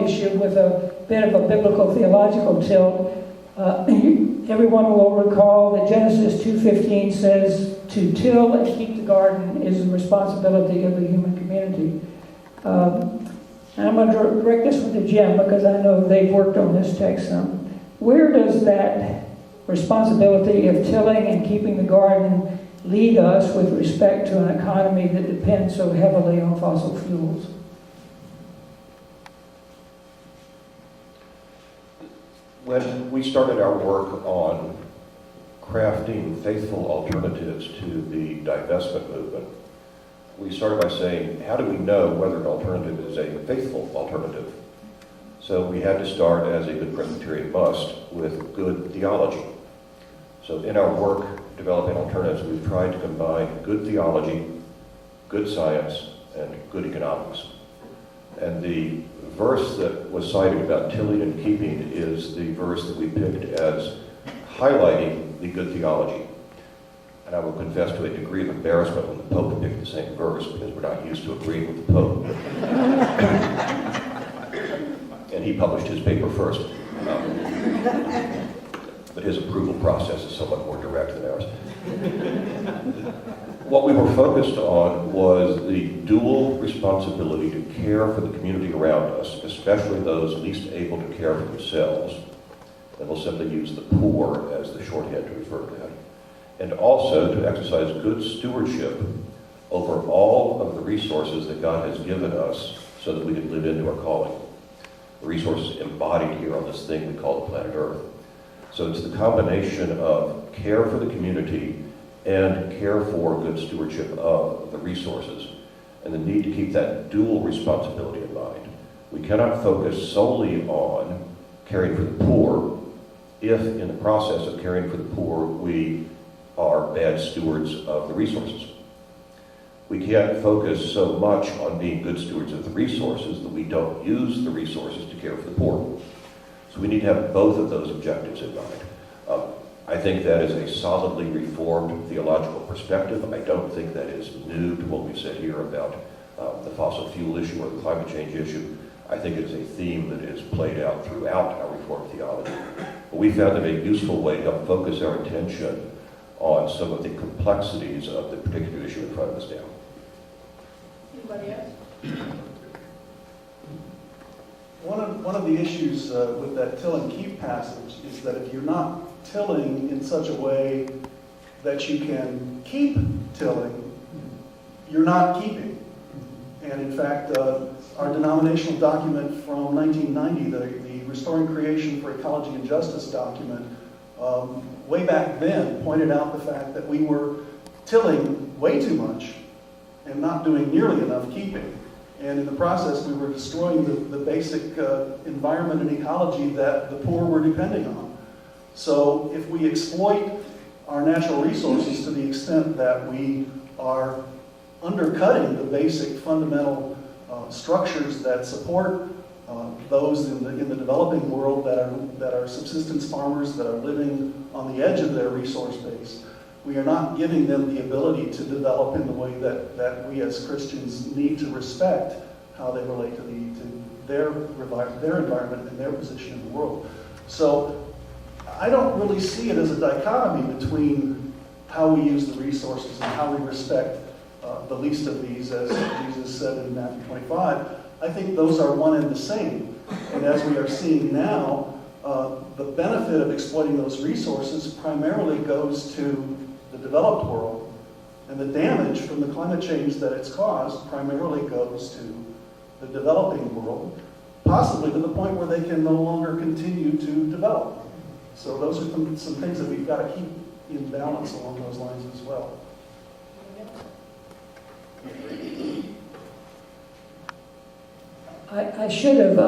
issue with a bit of a biblical theological tilt. Everyone will recall that Genesis 2:15 says to till and keep the garden is the responsibility of the human community. And I'm going to direct this one to Jim because I know they've worked on this text some. Where does that responsibility of tilling and keeping the garden lead us with respect to an economy that depends so heavily on fossil fuels? When we started our work on crafting faithful alternatives to the divestment movement, we started by saying, how do we know whether an alternative is a faithful alternative? So we had to start, as a good Presbyterian must, with good theology. So in our work developing alternatives, we've tried to combine good theology, good science, and good economics. And the verse that was cited about tilling and keeping is the verse that we picked as highlighting the good theology. And I will confess to a degree of embarrassment when the Pope picked the same verse, because we're not used to agreeing with the Pope. And he published his paper first. But his approval process is somewhat more direct than ours. What we were focused on was the dual responsibility to care for the community around us, especially those least able to care for themselves. And we'll simply use the poor as the shorthand to refer to that. And also to exercise good stewardship over all of the resources that God has given us so that we can live into our calling. The resources embodied here on this thing we call the planet Earth. So it's the combination of care for the community and care for good stewardship of the resources, and the need to keep that dual responsibility in mind. We cannot focus solely on caring for the poor if in the process of caring for the poor we are bad stewards of the resources. We can't focus so much on being good stewards of the resources that we don't use the resources to care for the poor. So we need to have both of those objectives in mind. I think that is a solidly reformed theological perspective. I don't think that is new to what we've said here about the fossil fuel issue or the climate change issue. I think it is a theme that is played out throughout our reformed theology. But we found it a useful way to help focus our attention on some of the complexities of the particular issue in front of us now. Anybody else? One of the issues with that till and keep passage is that if you're not tilling in such a way that you can keep tilling, you're not keeping. And in fact, our denominational document from 1990, the Restoring Creation for Ecology and Justice document, way back then pointed out the fact that we were tilling way too much and not doing nearly enough keeping. And in the process, we were destroying the basic environment and ecology that the poor were depending on. So if we exploit our natural resources to the extent that we are undercutting the basic fundamental structures that support those in the developing world that are subsistence farmers that are living on the edge of their resource base, we are not giving them the ability to develop in the way that we as Christians need to respect how they relate to their environment and their position in the world. So I don't really see it as a dichotomy between how we use the resources and how we respect the least of these, as Jesus said in Matthew 25. I think those are one and the same. And as we are seeing now, the benefit of exploiting those resources primarily goes to the developed world, and the damage from the climate change that it's caused primarily goes to the developing world, possibly to the point where they can no longer continue to develop. So those are some things that we've got to keep in balance along those lines as well. I should have